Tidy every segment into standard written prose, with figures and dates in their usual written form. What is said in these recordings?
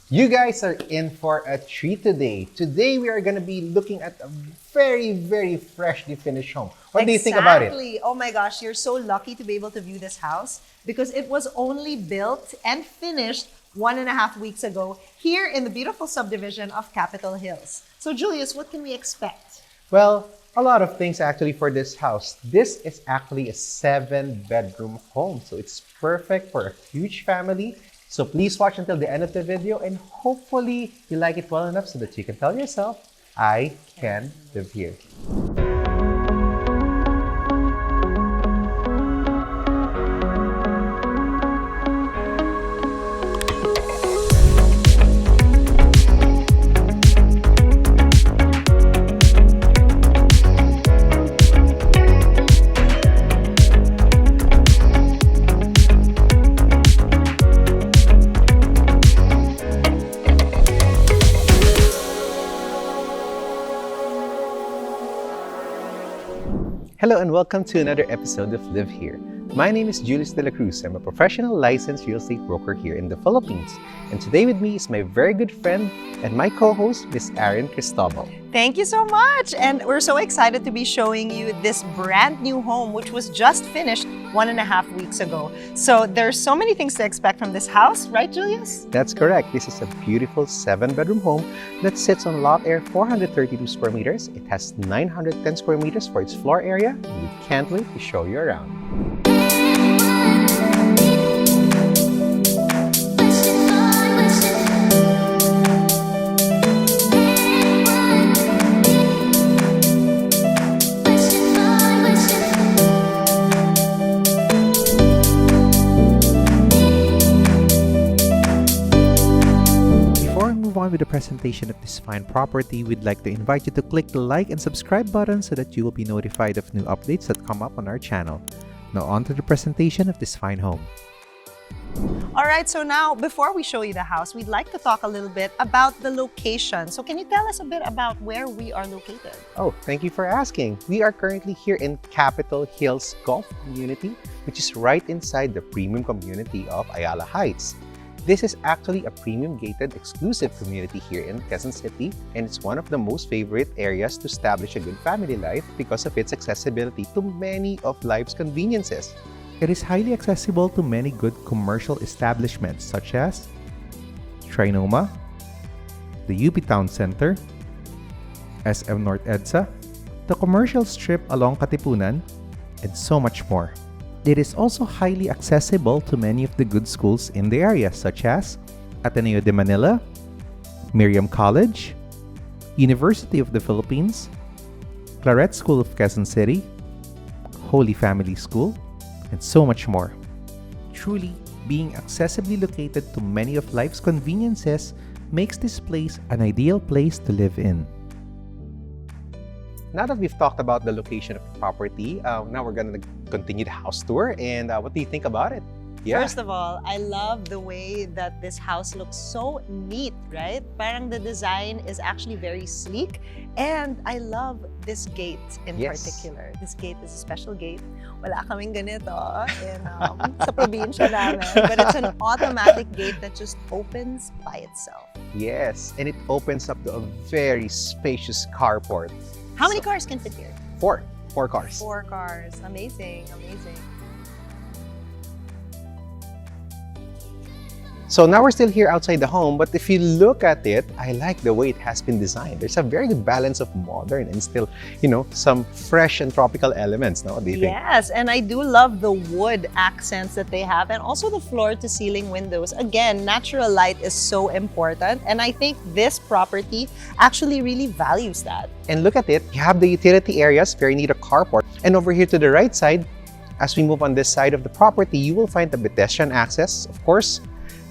You guys are in for a treat today. Today we are going to be looking at a very freshly finished home. What do you think about it? Exactly. Oh my gosh, you're so lucky to be able to view this house because it was only built and finished 1.5 weeks ago here in the beautiful subdivision of Capitol Hills. So Julius, what can we expect? Well, a lot of things actually for this house. This is actually a 7-bedroom home. So it's perfect for a huge family. So please watch until the end of the video and hopefully you like it well enough so that you can tell yourself, I can live here. Hello and welcome to another episode of Live Here. My name is Julius de la Cruz. I'm a professional licensed real estate broker here in the Philippines. And today with me is my very good friend and my co-host, Miss Erin Cristobal. Thank you so much. And we're so excited to be showing you this brand new home, which was just finished 1.5 weeks ago. So there's so many things to expect from this house, right, Julius? That's correct. This is a beautiful 7-bedroom home that sits on lot area 432 square meters. It has 910 square meters for its floor area. And we can't wait to show you around. With the presentation of this fine property, we'd like to invite you to click the like and subscribe button so that you will be notified of new updates that come up on our channel. Now on to the presentation of this fine home. All right, so now before we show you the house, we'd like to talk a little bit about the location. So can you tell us a bit about where we are located? Oh, thank you for asking. We are currently here in Capitol Hills Golf Community, which is right inside the premium community of Ayala Heights. This is actually a premium gated exclusive community here in Quezon City, and it's one of the most favorite areas to establish a good family life because of its accessibility to many of life's conveniences. It is highly accessible to many good commercial establishments such as Trinoma, the UP Town Center, SM North EDSA, the commercial strip along Katipunan, and so much more. It is also highly accessible to many of the good schools in the area such as Ateneo de Manila, Miriam College, University of the Philippines, Claret School of Quezon City, Holy Family School, and so much more. Truly, being accessibly located to many of life's conveniences makes this place an ideal place to live in. Now that we've talked about the location of the property, now we're going to continue the house tour. And what do you think about it? Yeah. First of all, I love the way that this house looks so neat, right? Parang the design is actually very sleek. And I love this gate in particular. This gate is a special gate. Wala kaming ganito in, sa probinsya namin. But it's an automatic gate that just opens by itself. Yes, and it opens up to a very spacious carport. How many cars can fit here? 4 cars. 4 cars. Amazing, amazing. So now we're still here outside the home, but if you look at it, I like the way it has been designed. There's a very good balance of modern and still, some fresh and tropical elements. No? What do you think? Yes, and I do love the wood accents that they have and also the floor-to-ceiling windows. Again, natural light is so important, and I think this property actually really values that. And look at it, you have the utility areas, very neat a carport. And over here to the right side, as we move on this side of the property, you will find the pedestrian access, of course.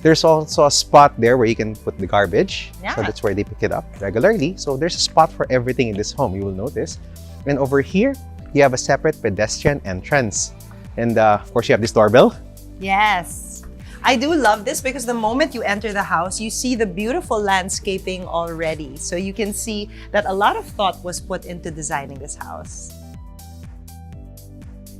There's also a spot there where you can put the garbage. Yeah. So that's where they pick it up regularly. So there's a spot for everything in this home, you will notice. And over here, you have a separate pedestrian entrance. And of course, you have this doorbell. Yes. I do love this because the moment you enter the house, you see the beautiful landscaping already. So you can see that a lot of thought was put into designing this house.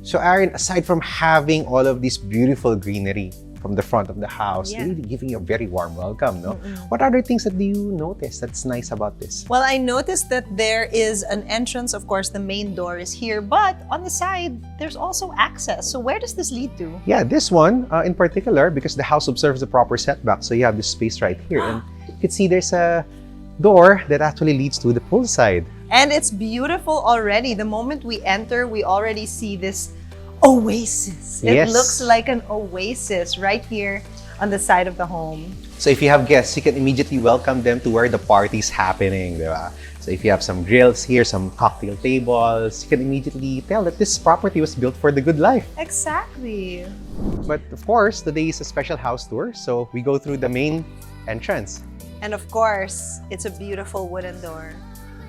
So Aaron, aside from having all of this beautiful greenery, from the front of the house, Yeah. really giving you a very warm welcome, no? What other things that do you notice that's nice about this? Well, I noticed that there is an entrance. Of course, the main door is here, but on the side, there's also access. So where does this lead to? Yeah, this one in particular, because the house observes the proper setback, so you have this space right here. And you can see there's a door that actually leads to the poolside. And it's beautiful already. The moment we enter, we already see this oasis. It Yes. looks like an oasis right here on the side of the home. So if you have guests, you can immediately welcome them to where the party's happening, diba? So if you have some grills here, some cocktail tables, you can immediately tell that this property was built for the good life. Exactly. But of course, today is a special house tour, so we go through the main entrance. And of course, it's a beautiful wooden door.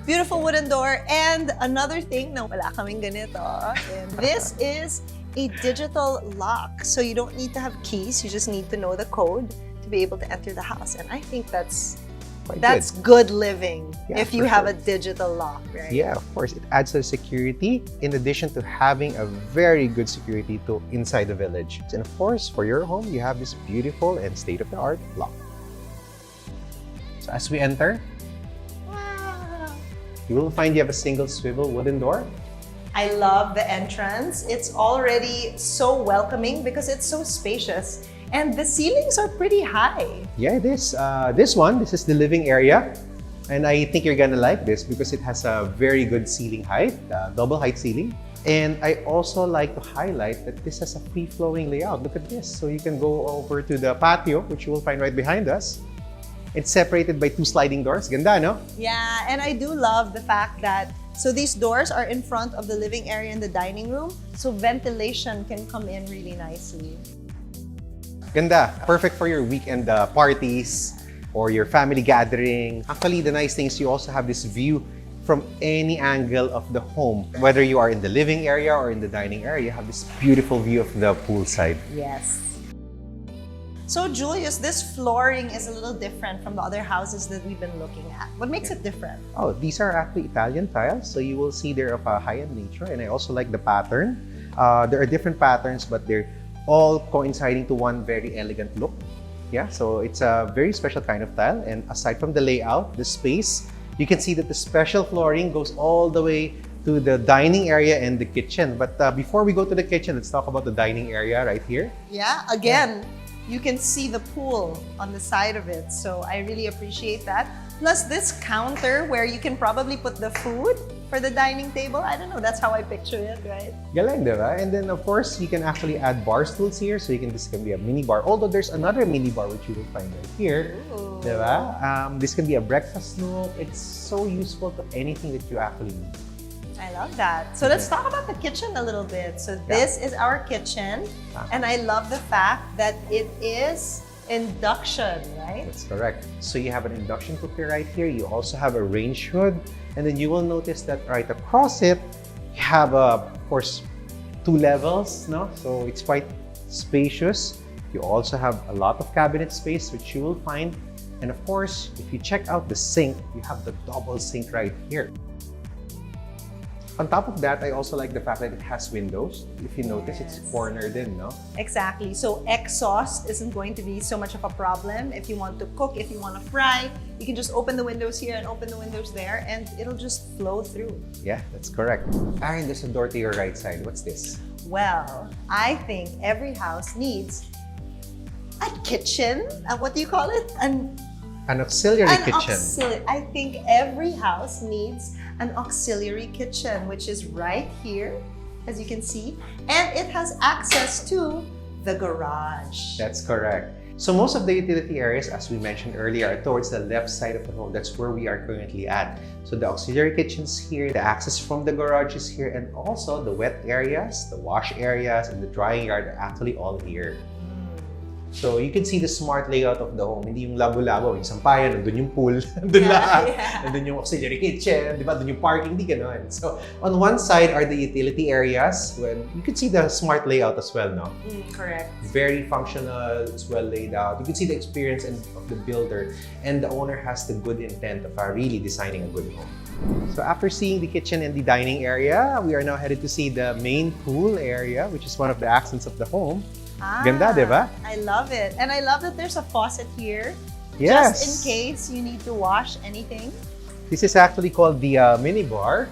Beautiful wooden door. And another thing na wala kaming ganito, and this is a digital lock. So you don't need to have keys, you just need to know the code to be able to enter the house. And I think that's Quite good living Yeah, if you for have sure. a digital lock, right? Yeah, of course, it adds to the security in addition to having a very good security to inside the village. And of course, for your home, you have this beautiful and state-of-the-art lock. So as we enter, Wow. you will find you have a single swivel wooden door. I love the entrance. It's already so welcoming because it's so spacious. And the ceilings are pretty high. Yeah, it is. This is the living area. And I think you're gonna like this because it has a very good ceiling height, double height ceiling. And I also like to highlight that this has a free-flowing layout. Look at this. So you can go over to the patio, which you will find right behind us. It's separated by two sliding doors. Ganda, no? Yeah, and I do love the fact that so these doors are in front of the living area and the dining room, so ventilation can come in really nicely. Ganda. Perfect for your weekend parties or your family gathering. Actually, the nice thing is you also have this view from any angle of the home. Whether you are in the living area or in the dining area, you have this beautiful view of the poolside. Yes. So Julius, this flooring is a little different from the other houses that we've been looking at. What makes it different? Oh, these are actually Italian tiles, so you will see they're of a high-end nature, and I also like the pattern. There are different patterns, but they're all coinciding to one very elegant look. Yeah, so it's a very special kind of tile, and aside from the layout, the space, you can see that the special flooring goes all the way to the dining area and the kitchen. But before we go to the kitchen, let's talk about the dining area right here. Yeah, again, you can see the pool on the side of it. So I really appreciate that. Plus this counter where you can probably put the food for the dining table. I don't know, that's how I picture it, right? Galing, diba? And then, of course, you can actually add bar stools here. So this can be a mini bar. Although there's another mini bar which you will find right here. Ooh. Diba? This can be a breakfast nook. It's so useful to anything that you actually need. I love that. So let's talk about the kitchen a little bit. So this is our kitchen. And I love the fact that it is induction, right? That's correct. So you have an induction cooker right here. You also have a range hood. And then you will notice that right across it, you have, of course, 2 levels, no? So it's quite spacious. You also have a lot of cabinet space, which you will find. And of course, if you check out the sink, you have the double sink right here. On top of that, I also like the fact that it has windows. If you notice, it's cornered in, no? Exactly. So exhaust isn't going to be so much of a problem. If you want to cook, if you want to fry, you can just open the windows here and open the windows there and it'll just flow through. Yeah, that's correct. Aaron, there's a door to your right side. What's this? Well, I think every house needs a kitchen. What do you call it? An auxiliary kitchen. I think every house needs an auxiliary kitchen, which is right here, as you can see. And it has access to the garage. That's correct. So most of the utility areas, as we mentioned earlier, are towards the left side of the home. That's where we are currently at. So the auxiliary kitchen's here, the access from the garage is here, and also the wet areas, the wash areas, and the drying yard are actually all here. So you can see the smart layout of the home. Hindi yung labo-labo, yung sampayan, nandun yung pool, nandun lahat, nandun yung auxiliary kitchen, di ba? Nandun yung parking, di ganon. So on one side are the utility areas. When you can see the smart layout as well, no? Correct. Very functional, it's well laid out. You can see the experience of the builder, and the owner has the good intent of really designing a good home. So after seeing the kitchen and the dining area, we are now headed to see the main pool area, which is one of the accents of the home. Ganda, di ba? I love it. And I love that there's a faucet here. Yes. Just in case you need to wash anything. This is actually called the mini bar.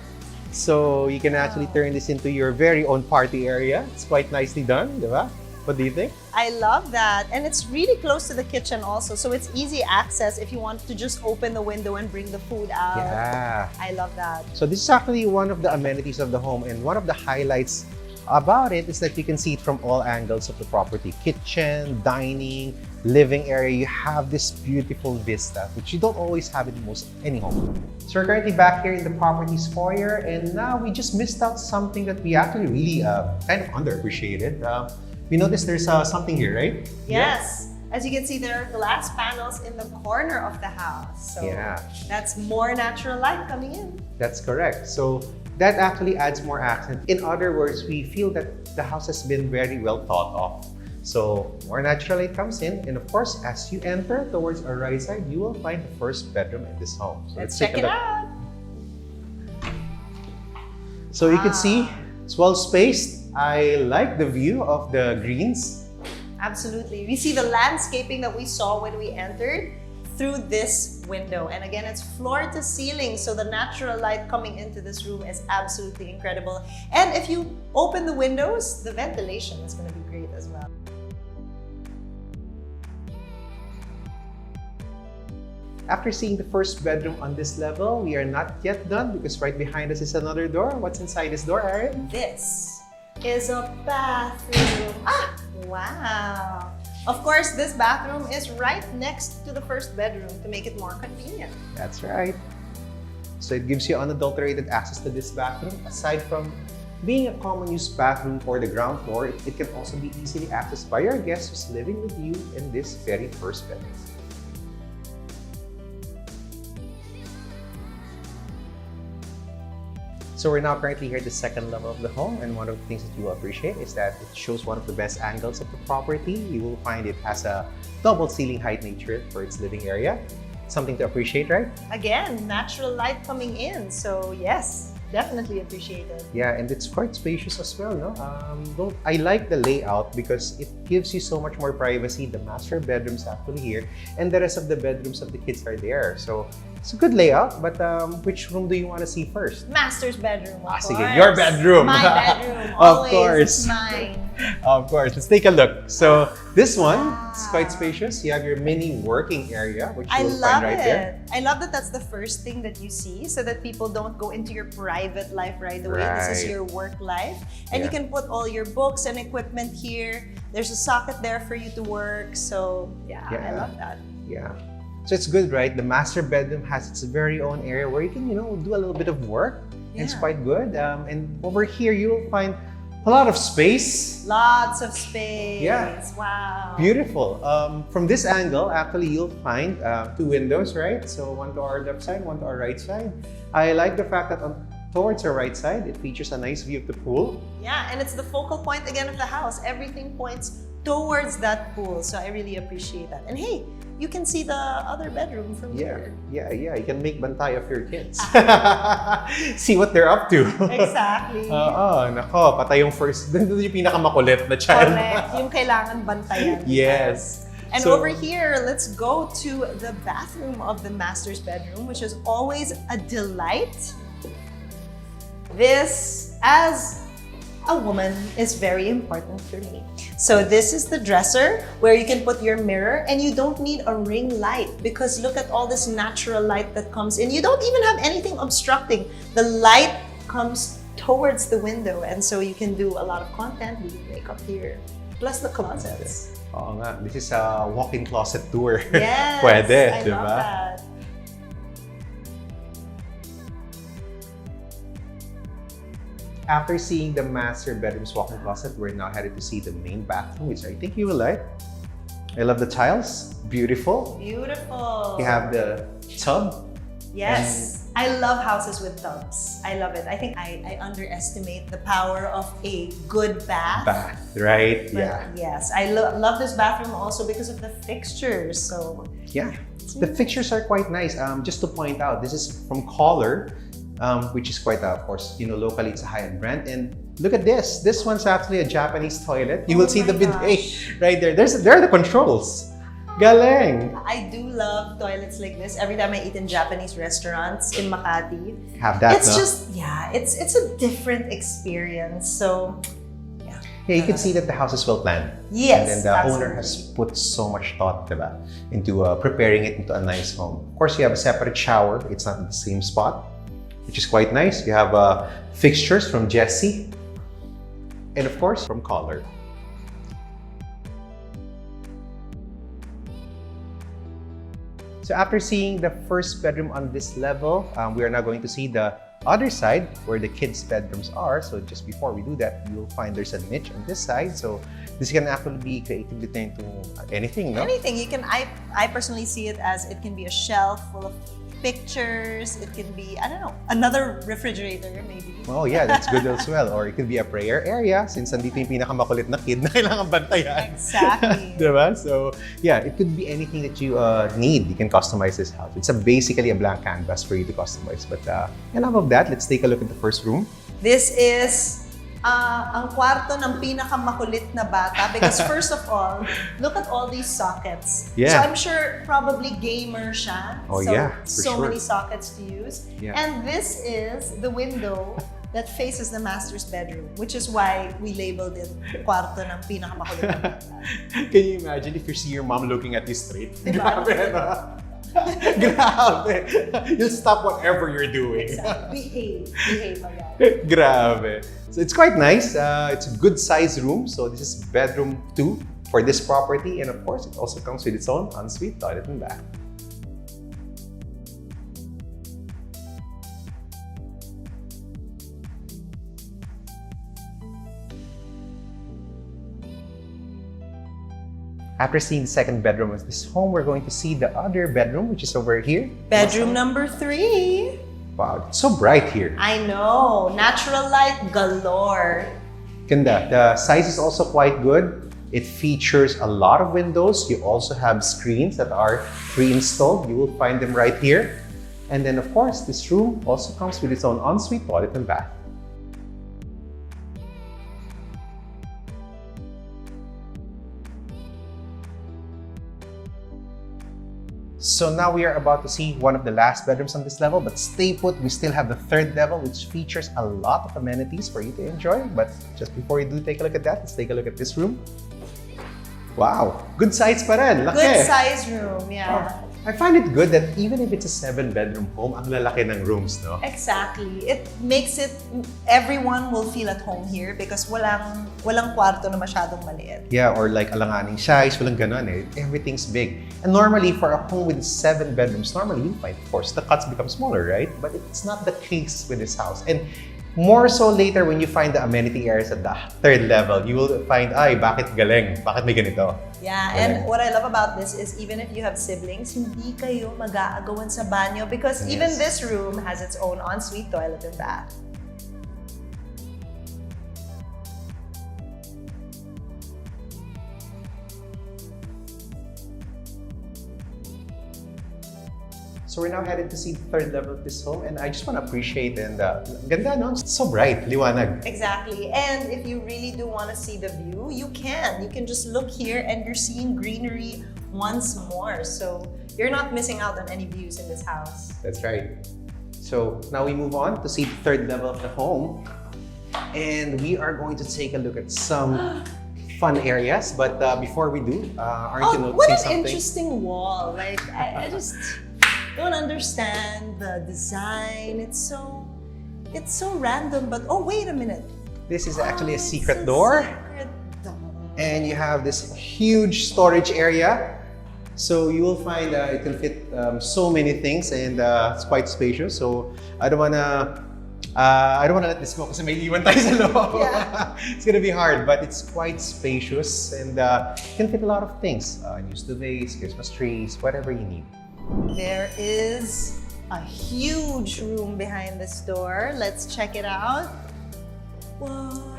So you can actually turn this into your very own party area. It's quite nicely done, di ba? What do you think? I love that. And it's really close to the kitchen also. So it's easy access if you want to just open the window and bring the food out. Yeah. I love that. So this is actually one of the amenities of the home, and one of the highlights about it is that you can see it from all angles of the property. Kitchen, dining, living area. You have this beautiful vista, which you don't always have in most any home. So we're currently back here in the property's foyer, and now we just missed out something that we actually really kind of underappreciated. We noticed there's something here, right? Yes. As you can see, there are glass panels in the corner of the house. So that's more natural light coming in. That's correct. So that actually adds more accent. In other words, we feel that the house has been very well thought of. So more natural light comes in, and of course, as you enter towards our right side, you will find the first bedroom in this home. So let's check it out. So you can see it's well spaced. I like the view of the greens. Absolutely. We see the landscaping that we saw when we entered through this window. And again, it's floor to ceiling. So the natural light coming into this room is absolutely incredible. And if you open the windows, the ventilation is going to be great as well. After seeing the first bedroom on this level, we are not yet done because right behind us is another door. What's inside this door, Erin? This is a bathroom. Wow. Of course, this bathroom is right next to the first bedroom to make it more convenient. That's right. So it gives you unadulterated access to this bathroom. Aside from being a common use bathroom for the ground floor, it can also be easily accessed by your guests who's living with you in this very first bedroom. So we're now currently here at the second level of the home, and one of the things that you will appreciate is that it shows one of the best angles of the property. You will find it has a double ceiling height nature for its living area. Something to appreciate, right? Again, natural light coming in, so yes, definitely appreciated. Yeah, and it's quite spacious as well, no? I like the layout because it gives you so much more privacy. The master bedroom's actually here, and the rest of the bedrooms of the kids are there. So it's a good layout, but which room do you want to see first? Master's bedroom, of course. Sige, your bedroom. My bedroom, Of always. course. It's mine. Of course. Let's take a look. So this one is quite spacious. You have your mini working area, which you will find right there. I love that that's the first thing that you see so that people don't go into your private life right away. This is your work life. And you can put all your books and equipment here. There's a socket there for you to work. So I love that. Yeah. So it's good, right? The master bedroom has its very own area where you can, do a little bit of work. And it's quite good. And over here, you'll find a lot of space. Lots of space. Yeah. Wow. Beautiful. From this angle, actually, you'll find two windows, right? So one to our left side, one to our right side. I like the fact that towards our right side, it features a nice view of the pool. Yeah, and it's the focal point again of the house. Everything points towards that pool. So I really appreciate that. And hey, you can see the other bedroom from here. Yeah. You can make bantay of your kids. See what they're up to. Exactly. Nako, patay yung first. Doon yung pinakamakulit na child. Correct. Yung kailangan bantayan. Yes. And over here, let's go to the bathroom of the master's bedroom, which is always a delight. This, as a woman, is very important for me. So this is the dresser where you can put your mirror, and you don't need a ring light because look at all this natural light that comes in. You don't even have anything obstructing. The light comes towards the window, and so you can do a lot of content, you can make up here. Plus the closets. Oo nga, this is a walk-in closet tour. Yes, Pwede, I diba? love that. After seeing the master bedroom's walk-in closet, we're now headed to see the main bathroom, which I think you will like. I love the tiles. Beautiful. Beautiful. You have the tub. Yes. I love houses with tubs. I love it. I think I underestimate the power of a good bath. Right? But yes. I love this bathroom also because of the fixtures. So yeah. The fixtures are quite nice. Just to point out, this is from Color. Which is quite, of course, locally it's a high-end brand. And Look at this. This one's actually a Japanese toilet. You will see the bidet gosh. right there. There are the controls. Galing. I do love toilets like this. Every time I eat in Japanese restaurants in Makati, Have that, it's no? just, yeah, it's a different experience. So, yeah. Yeah, you can see that the house is well planned. Yes, And then the owner absolutely. has put so much thought, diba, into preparing it into a nice home. Of course, you have a separate shower. It's not in the same spot, which is quite nice. You have fixtures from Jessie. And of course, from Color. So after seeing the first bedroom on this level, we are now going to see the other side where the kids' bedrooms are. So just before we do that, you'll find there's a niche on this side. So this can actually be creatively turned to anything, no? Anything. You can, I personally see it as it can be a shelf full of pictures. It can be, I don't know, another refrigerator maybe. Oh yeah, that's good as well. Or it could be a prayer area since nandito yung pinakamakulit na kid na kailangan bantayan. Exactly. Diba? So yeah, it could be anything that you need. You can customize this house. It's basically a blank canvas for you to customize. But enough of that. Let's take a look at the first room. This is ang kwarto ng pinakamakulit na bata because first of all, look at all these sockets. Yeah. So I'm sure probably gamer siya. Oh, so, yeah, for so sure. many sockets to use. Yeah. And this is the window that faces the master's bedroom, which is why we labeled it kwarto ng pinakamakulit na bata. Can you imagine if you see your mom looking at you straight? Diba? Grabe, no? Grabe. You'll stop whatever you're doing. Exactly. Behave agad. Grabe. So it's quite nice. It's a good size room. So this is bedroom 2 for this property. And of course, it also comes with its own ensuite toilet and bath. After seeing the second bedroom of this home, we're going to see the other bedroom, which is over here. Bedroom number 3. Wow, it's so bright here. I know. Natural light galore. Ganda. The size is also quite good. It features a lot of windows. You also have screens that are pre-installed. You will find them right here. And then, of course, this room also comes with its own ensuite toilet and bath. So now we are about to see one of the last bedrooms on this level, but stay put, we still have the third level, which features a lot of amenities for you to enjoy. But just before you do take a look at that, let's take a look at this room. Wow, good size pa rin, laki. Good size room, yeah. Oh, I find it good that even if it's a 7-bedroom home, ang lalaki ng rooms, no? Exactly. It makes it, everyone will feel at home here because walang kwarto na masyadong maliit. Yeah, or like alanganing size, walang ganon eh. Everything's big. And normally, for a home with 7 bedrooms, normally you'll find, of course, the cuts become smaller, right? But it's not the case with this house. And more so later when you find the amenity areas at the third level, you will find, ay, bakit galing? Bakit may ganito? Yeah, and what I love about this is even if you have siblings, hindi kayo mag-aagawan sa banyo because even this room has its own ensuite toilet and bath. So we're now headed to see the third level of this home, and I just want to appreciate and ganda, no? It's so bright, liwanag. Exactly. And if you really do want to see the view, you can. You can just look here and you're seeing greenery once more. So you're not missing out on any views in this house. That's right. So now we move on to see the third level of the home, and we are going to take a look at some fun areas. But before we do, aren't you noticing what an something? Interesting wall. Like I just don't understand the design. It's so random, but oh, wait a minute. This is actually a It's secret door. Secret door. And you have this huge storage area. So you will find it can fit so many things, and it's quite spacious. So I don't wanna let this go kasi may iwan tayo sa loob. Yeah. It's gonna be hard, but it's quite spacious and can fit a lot of things. News duvets, Christmas trees, whatever you need. There is a huge room behind this door. Let's check it out. Whoa.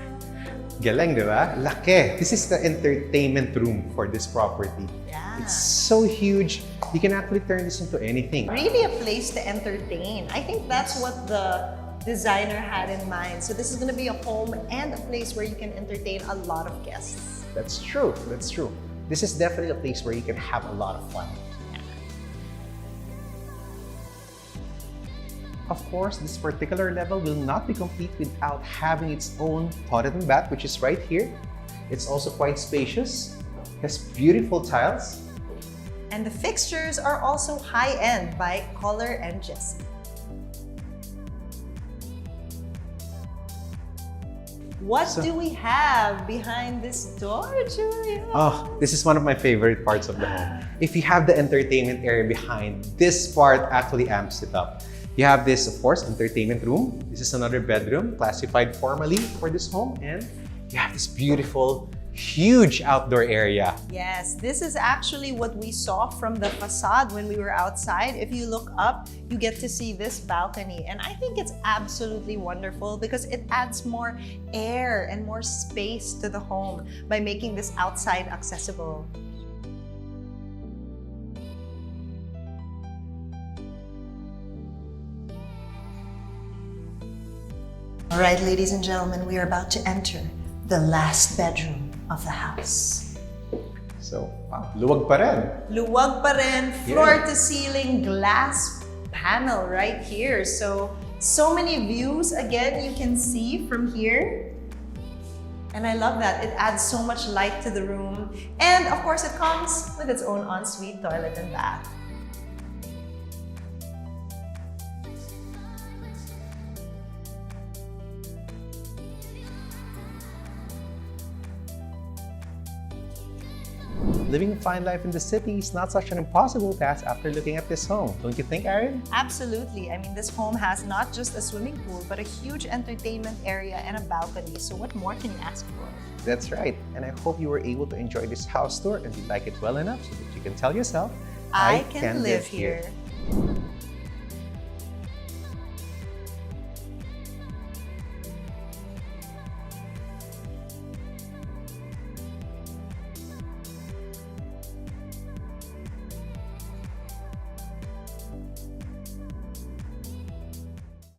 Galing, di ba? Laki. This is the entertainment room for this property. Yeah. It's so huge. You can actually turn this into anything. Really a place to entertain. I think that's what the designer had in mind. So this is going to be a home and a place where you can entertain a lot of guests. That's true. That's true. This is definitely a place where you can have a lot of fun. Of course, this particular level will not be complete without having its own toilet and bath, which is right here. It's also quite spacious, has beautiful tiles. And the fixtures are also high-end by Color and Jesse. What do we have behind this door, Julia? Oh, this is one of my favorite parts of the home. If you have the entertainment area behind, this part actually amps it up. You have this, of course, entertainment room. This is another bedroom classified formally for this home. And you have this beautiful, huge outdoor area. Yes, this is actually what we saw from the facade when we were outside. If you look up, you get to see this balcony. And I think it's absolutely wonderful because it adds more air and more space to the home by making this outside accessible. All right, ladies and gentlemen, we are about to enter the last bedroom of the house. So, wow, luwag pa rin. Luwag pa rin, floor-to-ceiling glass panel right here. So many views, again, you can see from here. And I love that. It adds so much light to the room. And of course, it comes with its own ensuite toilet and bath. Living a fine life in the city is not such an impossible task after looking at this home. Don't you think, Erin? Absolutely. I mean, this home has not just a swimming pool, but a huge entertainment area and a balcony. So what more can you ask for? That's right. And I hope you were able to enjoy this house tour and you like it well enough so that you can tell yourself, I can live here.